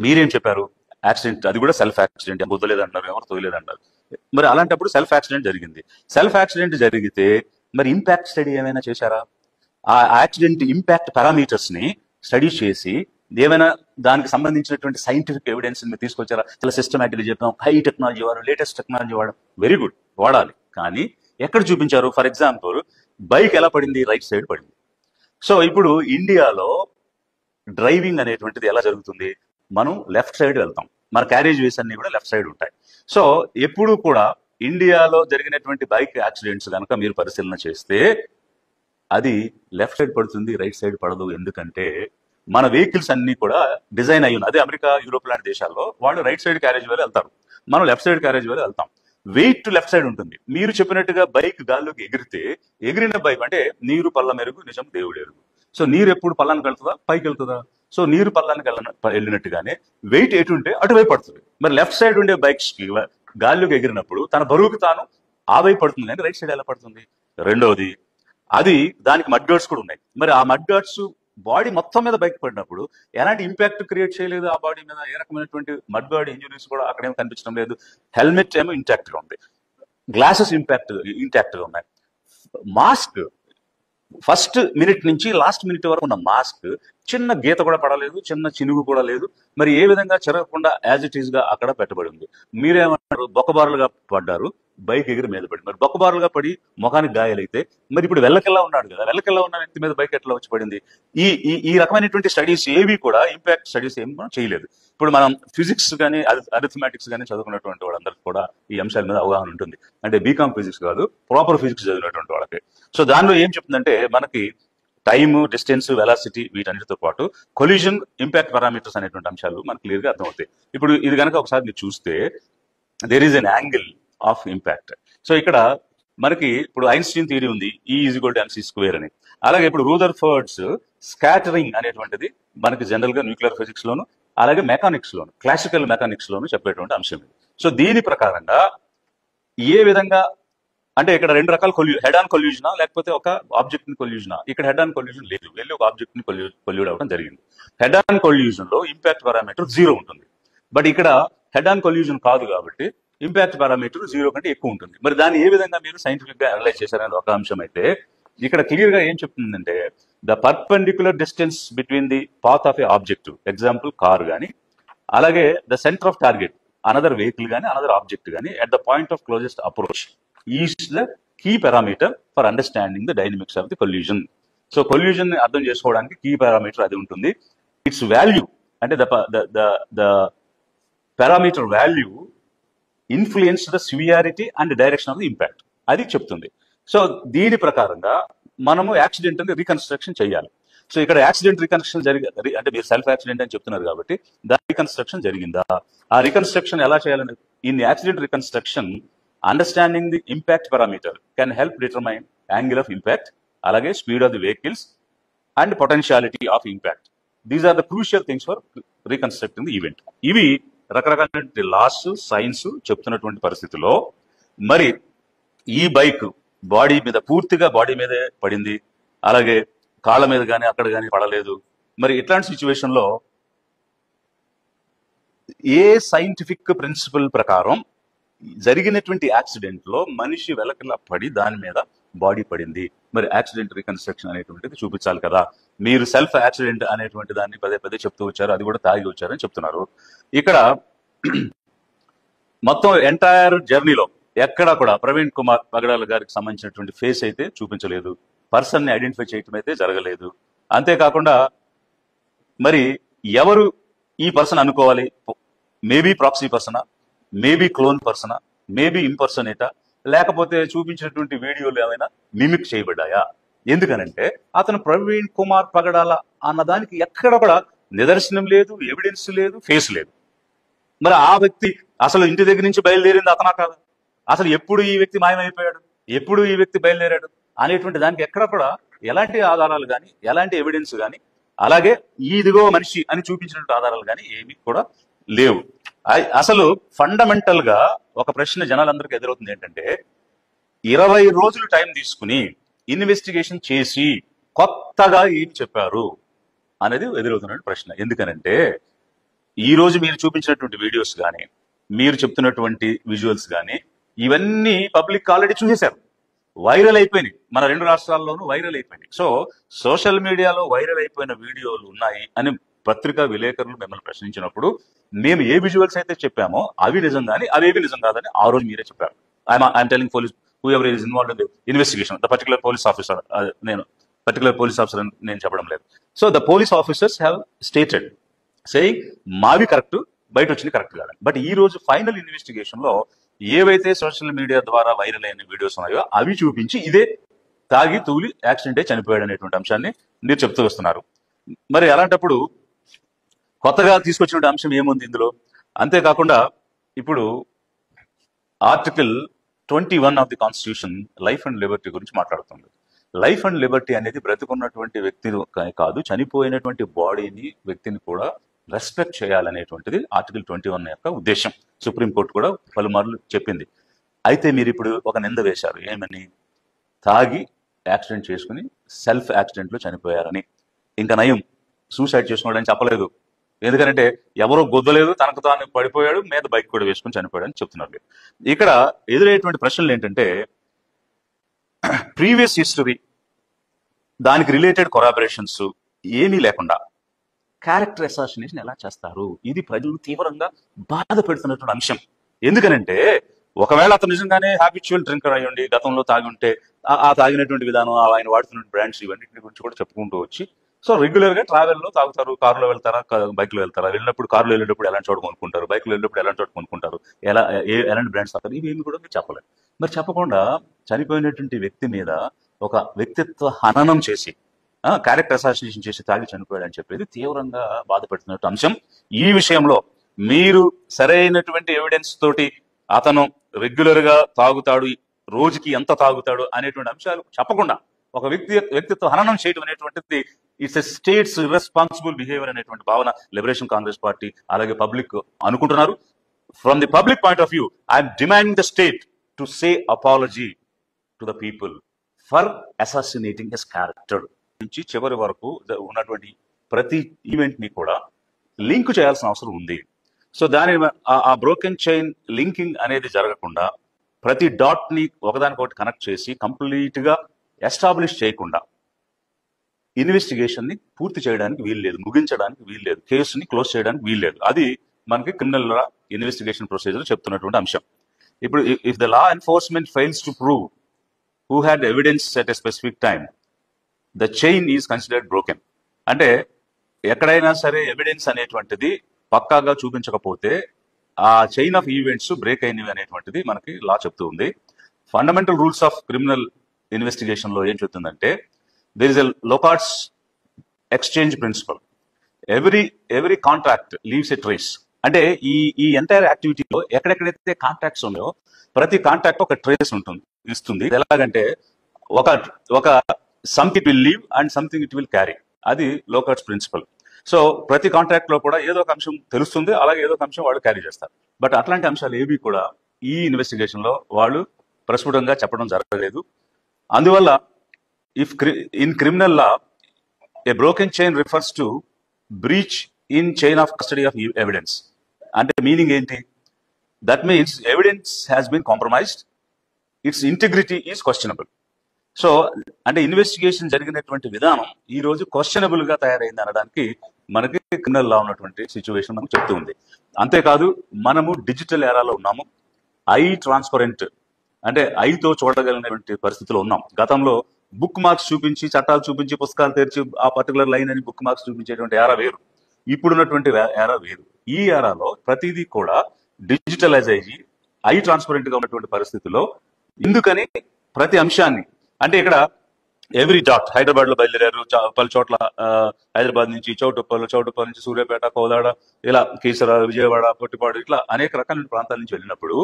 మీరేం చెప్పారు? యాక్సిడెంట్, అది కూడా సెల్ఫ్ యాక్సిడెంట్, కుదలేదంటారు, ఎవరు తోయలేదంటారు. మరి అలాంటప్పుడు సెల్ఫ్ యాక్సిడెంట్ జరిగింది. సెల్ఫ్ యాక్సిడెంట్ జరిగితే మరి ఇంపాక్ట్ స్టడీ ఏమైనా చేశారా? ఆ యాక్సిడెంట్ ఇంపాక్ట్ పారామీటర్స్ ని స్టడీ చేసి ఏమైనా దానికి సంబంధించినటువంటి సైంటిఫిక్ ఎవిడెన్స్ మీరు తీసుకొచ్చారా? చాలా సిస్టమేటిక్గా చెప్పాం, హై టెక్నాలజీ వాడు, లేటెస్ట్ టెక్నాలజీ వాడు, వెరీ గుడ్, వాడాలి. కానీ ఎక్కడ చూపించారు? ఫర్ ఎగ్జాంపుల్, బైక్ ఎలా పడింది? రైట్ సైడ్ పడింది. సో ఇప్పుడు ఇండియాలో డ్రైవింగ్ అనేటువంటిది ఎలా జరుగుతుంది? మనం లెఫ్ట్ సైడ్ వెళ్తాం, మన క్యారేజ్ వేస్ అన్ని కూడా లెఫ్ట్ సైడ్ ఉంటాయి. సో ఎప్పుడు కూడా ఇండియాలో జరిగినటువంటి బైక్ యాక్సిడెంట్స్ కనుక మీరు పరిశీలన చేస్తే అది లెఫ్ట్ సైడ్ పడుతుంది, రైట్ సైడ్ పడదు. ఎందుకంటే మన వెహికల్స్ అన్ని కూడా డిజైన్ అయ్యి ఉన్నాయి. అదే అమెరికా, యూరోప్ లాంటి దేశాల్లో వాళ్ళు రైట్ సైడ్ క్యారేజ్ వేలు వెళ్తారు, మనం లెఫ్ట్ సైడ్ క్యారేజ్ వేలు వెళ్తాం. వెయిట్ లెఫ్ట్ సైడ్ ఉంటుంది. మీరు చెప్పినట్టుగా బైక్ గాల్లోకి ఎగిరితే, ఎగిరిన బైక్ అంటే నీరు పల్ల మెరుగు నిజం దేవుడు ఎరుగు. సో నీరు ఎప్పుడు పల్లానికి వెళ్తుందా? పైకి వెళ్తుందా? సో నీరు పల్లానికి వెళ్ళినట్టుగానే వెయిట్ ఎటు ఉంటే అటువైపు పడుతుంది. మరి లెఫ్ట్ సైడ్ ఉండే బైక్స్ కి గాల్లోకి ఎగిరినప్పుడు తన బరువుకి తాను ఆ వైపు పడుతుంది, కానీ రైట్ సైడ్ ఎలా పడుతుంది? రెండవది, అది దానికి మడ్ గార్డ్స్ కూడా ఉన్నాయి. మరి ఆ మడ్ గార్డ్స్ బాడీ మొత్తం మీద బైక్ పడినప్పుడు ఎలాంటి ఇంపాక్ట్ క్రియేట్ చేయలేదు ఆ బాడీ మీద. ఏ రకమైనటువంటి మడ్ గార్డ్ ఇంజురీస్ కూడా అక్కడేమో కనిపించడం లేదు. హెల్మెట్ ఏమో ఇంటాక్ట్ గా ఉంది, గ్లాసెస్ ఇంటాక్ట్ గా ఉన్నాయి. మాస్క్ ఫస్ట్ మినిట్ నుంచి లాస్ట్ మినిట్ వరకు ఉన్న మాస్క్ చిన్న గీత కూడా పడలేదు, చిన్న చినుగు కూడా లేదు. మరి ఏ విధంగా చెరగకుండా యాజ్ ఇట్ ఈస్ గా అక్కడ పెట్టబడి ఉంది. మీరేమన్నారు? బొక్కబారులుగా పడ్డారు, బైక్ ఎగిరి మీద పడి. మరి బొక్కబారులుగా పడి ముఖానికి గాయాలైతే మరి ఇప్పుడు వెల్లకెల్లా ఉన్నాడు కదా, వెల్లకెల్లా ఉన్న వ్యక్తి మీద బైక్ ఎట్లా వచ్చి పడింది? ఈ ఈ ఈ రకమైనటువంటి స్టడీస్ ఏవి కూడా, ఇంపాక్ట్ స్టడీస్ ఏమి మనం చేయలేదు. ఇప్పుడు మనం ఫిజిక్స్ కానీ అరిథమెటిక్స్ కానీ చదువుకున్నటువంటి వాళ్ళందరికీ కూడా ఈ అంశాల మీద అవగాహన ఉంటుంది. అంటే బీకామ్ ఫిజిక్స్ కాదు, ప్రాపర్ ఫిజిక్స్ చదివినటువంటి వాళ్ళకి. సో దానిలో ఏం చెప్తుందంటే, మనకి టైమ్, డిస్టెన్స్, వెలాసిటీ, వీటన్నిటితో పాటు కొలిజన్, ఇంపాక్ట్ పారామీటర్స్ అనేటువంటి అంశాలు మనకు క్లియర్ గా అర్థమవుతాయి. ఇప్పుడు ఇది కనుక ఒకసారి మీరు చూస్తే, there is an angle of impact. So ఇక్కడ మనకి ఇప్పుడు ఐన్స్టీన్ థియరీ ఉంది, E = mc² అని. అలాగే ఇప్పుడు రూదర్ఫర్డ్స్ స్కాటరింగ్ అనేటువంటిది మనకి జనరల్ గా న్యూక్లియర్ ఫిజిక్స్ లోను, అలాగే మెకానిక్స్ లోను, క్లాసికల్ మెకానిక్స్ లోను చెప్పేటువంటి అంశం ఇది. సో దీని ప్రకారంగా ఏ విధంగా అంటే, ఇక్కడ రెండు రకాల హెడ్ ఆన్ కొల్యూజనా లేకపోతే ఒక ఆబ్జెక్ట్ ని కొల్యూజనా? ఇక్కడ హెడ్ ఆన్ కొల్యూజన్ లేదు, వెళ్ళి ఒక ఆబ్జెక్ట్ ని కొల్యూడ్ అవడం జరిగింది. హెడ్ ఆన్ కొల్యూజన్ లో ఇంపాక్ట్ పారామీటర్ 0 ఉంటుంది. బట్ ఇక్కడ హెడ్ ఆన్ కొల్యూజన్ కాదు కాబట్టి ఇంపాక్ట్ పారామీటర్ 0 కంటే ఎక్కువ ఉంటుంది. మరి దాన్ని ఏ విధంగా మీరు సైంటిఫిక్ గా అనలైజ్ చేశారని ఒక అంశం అయితే, ఇక్కడ క్లియర్ గా ఏం చెప్తుందంటే, the perpendicular distance between the path of a object, example car గానీ, అలాగే the centre of target another vehicle గానీ, అనదర్ ఆబ్జెక్ట్ గానీ, at the point of closest approach is the key parameter for understanding the dynamics of the collision. So collision ని అర్థం చేసుకోవడానికి key parameter అది ఉంటుంది. Its value అంటే the parameter value influence the severity and direction of the impact, అది చెప్తుంది. So దీని ప్రకారంగా మనము యాక్సిడెంట్ ని రీకన్స్ట్రక్షన్ చేయాలి. సో ఇక్కడ యాక్సిడెంట్ రీకన్స్ట్రక్షన్ అంటే మీరు సెల్ఫ్ యాక్సిడెంట్ అని చెప్తున్నారు కాబట్టి దాని రీకన్స్ట్రక్షన్ జరిగిందా? ఆ రీకన్స్ట్రక్షన్ ఎలా చేయాలని, in accident reconstruction understanding the impact parameter can help determine angle of impact, అలాగే speed of the vehicles and potentiality of impact. These are the crucial things for reconstructing the event. ఇవి రకరకాల loss, science చెప్తున్నటువంటి పరిస్థితిలో మరి ఈ bike body మీద, పూర్తిగా body మీదే పడింది, అలాగే కాళ్ళ మీద కానీ అక్కడ కానీ పడలేదు. మరి ఇట్లాంటి సిచ్యువేషన్ లో ఏ సైంటిఫిక్ ప్రిన్సిపల్ ప్రకారం జరిగినటువంటి యాక్సిడెంట్ లో మనిషి వెలకలా పడి దాని మీద బాడీ పడింది? మరి యాక్సిడెంట్ రీకన్స్ట్రక్షన్ అనేటువంటిది చూపించాలి కదా. మీరు సెల్ఫ్ యాక్సిడెంట్ అనేటువంటి దాన్ని పదే పదే చెప్తూ వచ్చారు, అది కూడా తాగి వచ్చారని చెప్తున్నారు. ఇక్కడ మొత్తం ఎంటైర్ జర్నీలో ఎక్కడా కూడా ప్రవీణ్ కుమార్ పగడాల గారికి సంబంధించినటువంటి ఫేస్ అయితే చూపించలేదు, పర్సన్ ని ఐడెంటిఫై చేయటం అయితే జరగలేదు. అంతేకాకుండా మరి ఎవరు ఈ పర్సన్ అనుకోవాలి? మేబీ ప్రాక్సీ పర్సనా, మేబీ క్లోన్ పర్సనా, మేబీ ఇంపర్సనేటా, లేకపోతే చూపించినటువంటి వీడియోలు ఏమైనా మిమిక్ చేయబడ్డాయా? ఎందుకనంటే అతను ప్రవీణ్ కుమార్ పగడాల అన్నదానికి ఎక్కడ కూడా నిదర్శనం లేదు, ఎవిడెన్స్ లేదు, ఫేస్ లేదు. మరి ఆ వ్యక్తి అసలు ఇంటి దగ్గర నుంచి బయలుదేరింది అతనా కాదా? అసలు ఎప్పుడు ఈ వ్యక్తి మాయమైపోయాడు, ఎప్పుడు ఈ వ్యక్తి బయలుదేరాడు అనేటువంటి దానికి ఎక్కడ కూడా ఎలాంటి ఆధారాలు కానీ, ఎలాంటి ఎవిడెన్స్ కానీ, అలాగే ఇదిగో మనిషి అని చూపించినటువంటి ఆధారాలు కానీ ఏమీ కూడా లేవు. అసలు ఫండమెంటల్ గా ఒక ప్రశ్న జనాలందరికీ ఎదురవుతుంది ఏంటంటే, 20 రోజులు టైం తీసుకుని ఇన్వెస్టిగేషన్ చేసి కొత్తగా ఏం చెప్పారు అనేది ఎదురవుతున్న ప్రశ్న. ఎందుకనంటే ఈ రోజు మీరు చూపించినటువంటి వీడియోస్ కానీ, మీరు చెప్తున్నటువంటి విజువల్స్ కానీ, ఇవన్నీ పబ్లిక్ ఆల్రెడీ చూసేశారు, వైరల్ అయిపోయినాయి. మన 2 రాష్ట్రాల్లోనూ వైరల్ అయిపోయినాయి. సో సోషల్ మీడియాలో వైరల్ అయిపోయిన వీడియోలు ఉన్నాయి అని పత్రికా విలేకరులు మిమ్మల్ని ప్రశ్నించినప్పుడు మేము ఏ విజువల్స్ అయితే చెప్పామో అవి నిజం కానీ అవేవి నిజం కాదని ఆ రోజు మీరే చెప్పారు. I'm telling police who ever is involved in the investigation, the particular police officer, నేను పర్టికులర్ పోలీస్ ఆఫీసర్ అని నేను చెప్పడం లేదు. So the police officers have stated saying మావి కరెక్ట్, బయట వచ్చింది కరెక్ట్ కాదని. బట్ ఈ రోజు ఫైనల్ ఇన్వెస్టిగేషన్ లో ఏవైతే సోషల్ మీడియా ద్వారా వైరల్ అయిన వీడియోస్ ఉన్నాయో అవి చూపించి ఇదే తాగి తూలి యాక్సిడెంటే చనిపోయాడు అనేటువంటి అంశాన్ని మీరు చెప్తూ వస్తున్నారు. మరి అలాంటప్పుడు కొత్తగా తీసుకొచ్చిన అంశం ఏముంది ఇందులో? అంతేకాకుండా ఇప్పుడు article 21 of the constitution life and Liberty గురించి మాట్లాడుతుంది. లైఫ్ అండ్ లిబర్టీ అనేది బ్రతికున్నటువంటి వ్యక్తిని కాదు, చనిపోయినటువంటి బాడీని, వ్యక్తిని కూడా రెస్పెక్ట్ చేయాలనేటువంటిది ఆర్టికల్ 21 యొక్క ఉద్దేశం. సుప్రీంకోర్టు కూడా పలుమార్లు చెప్పింది. అయితే మీరు ఇప్పుడు ఒక నింద వేశారు, ఏమని? తాగి యాక్సిడెంట్ చేసుకుని సెల్ఫ్ యాక్సిడెంట్ లో చనిపోయారని. ఇంకా నయం, సూసైడ్ చేసుకున్నాడని చెప్పలేదు. ఎందుకంటే ఎవరో గొద్దలేదు, తనకు తాను పడిపోయాడు, మీద బైక్ కూడా వేసుకుని చనిపోయాడు అని చెప్తున్నారు. ఇక్కడ ఎదురయ్యేటువంటి ప్రశ్నలు ఏంటంటే, ప్రీవియస్ హిస్టరీ, దానికి రిలేటెడ్ కొరాబరేషన్స్ ఏమీ లేకుండా క్యారెక్టర్ అసాసినేషన్ ఎలా చేస్తారు? ఇది ప్రజలు తీవ్రంగా బాధ పెడుతున్నటువంటి అంశం. ఎందుకనంటే ఒకవేళ అతను నిజంగానే హ్యాబిచువల్ డ్రింకర్ అయ్యండి, గతంలో తాగి ఉంటే ఆ తాగినటువంటి విధానం, ఆయన వాడుతున్న బ్రాండ్స్, ఇవన్నీ గురించి కూడా చెప్పుకుంటూ వచ్చి, సో రెగ్యులర్ గా ట్రావెల్ లో తాగుతారు, కారులో వెళ్తారా, బైక్ లో వెళ్తారా, వెళ్ళినప్పుడు కారులో వెళ్ళేటప్పుడు ఎలాంటి చోట కొనుక్కుంటారు, బైక్ లో వెళ్ళినప్పుడు ఎలాంటి చోట కొనుక్కుంటారు, ఎలాంటి బ్రాండ్స్ తాగుతారు, ఇవేమి కూడా మీరు చెప్పలేదు. మరి చెప్పకుండా చనిపోయినటువంటి వ్యక్తి మీద ఒక వ్యక్తిత్వ హననం చేసి, క్యారెక్టర్ అసాసినేషన్ చేసి తాగి చనిపోయాడు అని చెప్పేది తీవ్రంగా బాధపెడుతున్నట్టు అంశం. ఈ విషయంలో మీరు సరైనటువంటి ఎవిడెన్స్ తోటి అతను రెగ్యులర్ గా తాగుతాడు, రోజుకి ఎంత తాగుతాడు అనేటువంటి అంశాలు చెప్పకుండా ఒక వ్యక్తిత్వ హననం చేయడం అనేటువంటిది it's a state's irresponsible behaviour అనేటువంటి భావన లిబరేషన్ కాంగ్రెస్ పార్టీ అలాగే పబ్లిక్ అనుకుంటున్నారు. From the public point of view, I'm demanding the state to say apology to the people for assassinating his character. నుంచి చివరి వరకు ఉన్నటువంటి ప్రతి ఈవెంట్ ని కూడా లింక్ చేయాల్సిన అవసరం ఉంది. సో దాని ఆ బ్రోకెన్ చైన్ లింకింగ్ అనేది జరగకుండా ప్రతి డాట్ ని ఒకదానికొకటి కనెక్ట్ చేసి కంప్లీట్ గా ఎస్టాబ్లిష్ చేయకుండా ఇన్వెస్టిగేషన్ ని పూర్తి చేయడానికి వీల్లేదు, ముగించడానికి వీల్లేదు, కేసుని క్లోజ్ చేయడానికి వీల్లేదు. అది మనకి క్రిమినల్ లా ఇన్వెస్టిగేషన్ ప్రొసీజర్ చెప్తున్నటువంటి అంశం. ఇప్పుడు if the law enforcement fails to prove who had evidence at a specific time, the chain is considered broken. అంటే ఎక్కడైనా సరే ఎవిడెన్స్ అనేటువంటిది పక్కాగా చూపించకపోతే ఆ చైన్ ఆఫ్ ఈవెంట్స్ బ్రేక్ అయినవి అనేటువంటిది మనకి లా చెప్తూ ఉంది. Fundamental rules of criminal investigation లో ఏం చెప్తుందంటే, there is a Locard's exchange principle, every contract leaves a trace. అంటే ఈ ఎంటైర్ యాక్టివిటీలో ఎక్కడెక్కడైతే కాంట్రాక్ట్స్ ఉన్నాయో ప్రతి కాంట్రాక్ట్ ఒక ట్రేస్ ఇస్తుంది. ఎలాగంటే ఒక something it will leave and something it will carry. అది లోకార్ట్స్ ప్రిన్సిపల్. సో ప్రతి కాంట్రాక్ట్ లో కూడా ఏదో ఒక అంశం తెలుస్తుంది, అలాగే ఏదో ఒక అంశం వాళ్ళు క్యారీ చేస్తారు. బట్ అట్లాంటి అంశాలు ఏవి కూడా ఈ ఇన్వెస్టిగేషన్ లో వాళ్ళు ప్రస్ఫుటంగా చెప్పడం జరగలేదు. అందువల్ల in criminal law a broken chain refers to breach in chain of custody of evidence. అంటే మీనింగ్ ఏంటి? That means evidence has been compromised, its integrity is questionable. So అంటే ఇన్వెస్టిగేషన్ జరిగినటువంటి విధానం ఈ రోజు క్వశ్చనబుల్ గా తయారైంది అనడానికి మనకి క్రిమినల్ లా ఉన్నటువంటి సిచ్యువేషన్ మనకు చెప్తూ ఉంది. అంతేకాదు, మనము డిజిటల్ ఎరాలో ఉన్నాము, ట్రాన్స్పరెంట్ అంటే ఐతో చూడగలిగినటువంటి పరిస్థితిలో ఉన్నాం. గతంలో బుక్ మార్క్స్ చూపించి, చట్టాలు చూపించి, పుస్తకాలు తెరిచి ఆ పర్టికులర్ లైన్ అని బుక్ మార్క్స్ చూపించేటువంటి ఎరా వేరు, ఇప్పుడున్నటువంటి ఎరా వేరు. ఈ ఎరాలో ప్రతిదీ కూడా డిజిటలైజ్ అయ్యి ట్రాన్స్పరెంట్ గా ఉన్నటువంటి పరిస్థితిలో ఎందుకని ప్రతి అంశాన్ని, అంటే ఇక్కడ ఎవ్రీ డాట్, హైదరాబాద్ లో బయలుదేరారు, పలు చోట్ల హైదరాబాద్ నుంచి చౌటుప్పల్ నుంచి సూర్యాపేట, కోదాడ, ఇలా కీసర, విజయవాడ, పొట్టిపాడు, ఇట్లా అనేక రకాల ప్రాంతాల నుంచి వెళ్ళినప్పుడు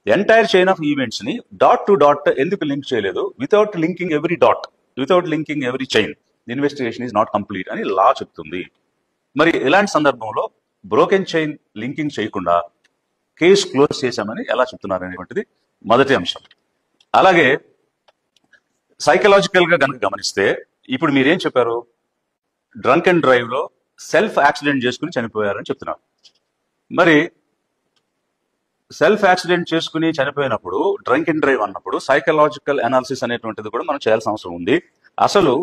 ఎంటైర్ చైన్ ఆఫ్ ఈవెంట్స్ ని డాట్ టు డాట్ ఎందుకు లింక్ చేయలేదు? Without linking every dot, without linking every chain, investigation is not complete అని లా చెప్తుంది. మరి ఇలాంటి సందర్భంలో బ్రోకెన్ చైన్ లింకింగ్ చేయకుండా కేసు క్లోజ్ చేశామని ఎలా చెప్తున్నారు అనేటువంటిది మొదటి అంశం. అలాగే సైకలాజికల్ గా కనుక గమనిస్తే, ఇప్పుడు మీరేం చెప్పారు? డ్రంక్ అండ్ డ్రైవ్ లో సెల్ఫ్ యాక్సిడెంట్ చేసుకుని చనిపోయారని చెప్తున్నారు. మరి సెల్ఫ్ యాక్సిడెంట్ చేసుకుని చనిపోయినప్పుడు డ్రంక్ అండ్ డ్రైవ్ అన్నప్పుడు సైకలాజికల్ అనాలిసిస్ అనేటువంటిది కూడా మనం చేయాల్సిన అవసరం ఉంది. అసలు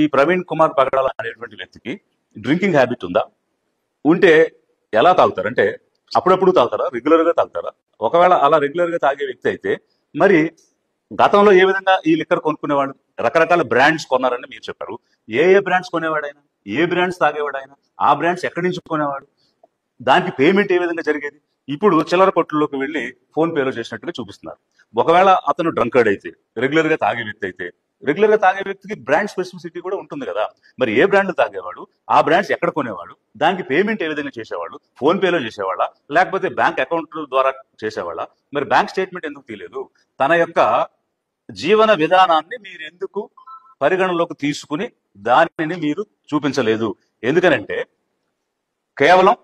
ఈ ప్రవీణ్ కుమార్ పగడాల అనేటువంటి వ్యక్తికి డ్రింకింగ్ హ్యాబిట్ ఉందా? ఉంటే ఎలా తాగుతారు? అంటే అప్పుడప్పుడు తాగుతారా, రెగ్యులర్ గా తాగుతారా? ఒకవేళ అలా రెగ్యులర్ గా తాగే వ్యక్తి అయితే మరి గతంలో ఏ విధంగా ఈ లిక్కర్ కొనుక్కునేవాడు? రకరకాల బ్రాండ్స్ కొన్నారని మీరు చెప్పారు. ఏ బ్రాండ్స్ కొనేవాడైనా, ఏ బ్రాండ్స్ తాగేవాడైనా, ఆ బ్రాండ్స్ ఎక్కడి నుంచి కొనేవాడు, దానికి పేమెంట్ ఏ విధంగా జరిగేది? ఇప్పుడు చిల్లర కొట్టుల్లోకి వెళ్ళి ఫోన్ పేలో చేసినట్టుగా చూపిస్తున్నారు. ఒకవేళ అతను డ్రంకర్డ్ అయితే, రెగ్యులర్ గా తాగే వ్యక్తి అయితే, రెగ్యులర్ గా తాగే వ్యక్తికి బ్రాండ్ స్పెసిఫిసిటీ కూడా ఉంటుంది కదా. మరి ఏ బ్రాండ్ తాగేవాడు, ఆ బ్రాండ్స్ ఎక్కడ కొనేవాడు, దానికి పేమెంట్ ఏ విధంగా చేసేవాడు? ఫోన్ పేలో చేసేవాళ్ళ, లేకపోతే బ్యాంక్ అకౌంట్ ద్వారా చేసేవాళ్ళ? మరి బ్యాంక్ స్టేట్మెంట్ ఎందుకు తీయలేదు? తన యొక్క జీవన విధానాన్ని మీరు ఎందుకు పరిగణలోకి తీసుకుని దానిని మీరు చూపించలేదు? ఎందుకనంటే కేవలం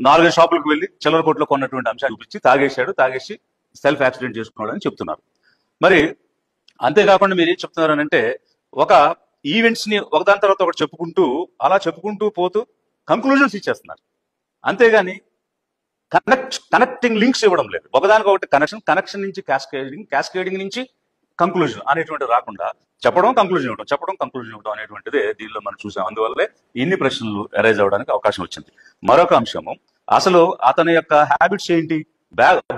4 షాపులకు వెళ్ళి చిల్లర కొట్లో కొన్నటువంటి అంశాలు చూపించి తాగేసి సెల్ఫ్ యాక్సిడెంట్ చేసుకున్నాడు అని చెప్తున్నారు. మరి అంతేకాకుండా మీరు ఏం చెప్తున్నారు అంటే ఒక ఈవెంట్స్ ని ఒకదాని తర్వాత ఒకటి చెప్పుకుంటూ పోతూ కంక్లూజన్స్ ఇచ్చేస్తున్నారు. అంతేగాని కనెక్టింగ్ లింక్స్ ఇవ్వడం లేదు. ఒకదానికి ఒకటి కనెక్షన్ నుంచి క్యాస్కేడింగ్ నుంచి కంక్లూజన్ అనేటువంటి రాకుండా కంక్లూజన్ ఇవ్వడం అనేటువంటిది దీనిలో మనం చూసాం. అందువల్లే ఇన్ని ప్రశ్నలు అరైజ్ అవ్వడానికి అవకాశం వచ్చింది. మరొక అంశము, అసలు అతని యొక్క హ్యాబిట్స్ ఏంటి?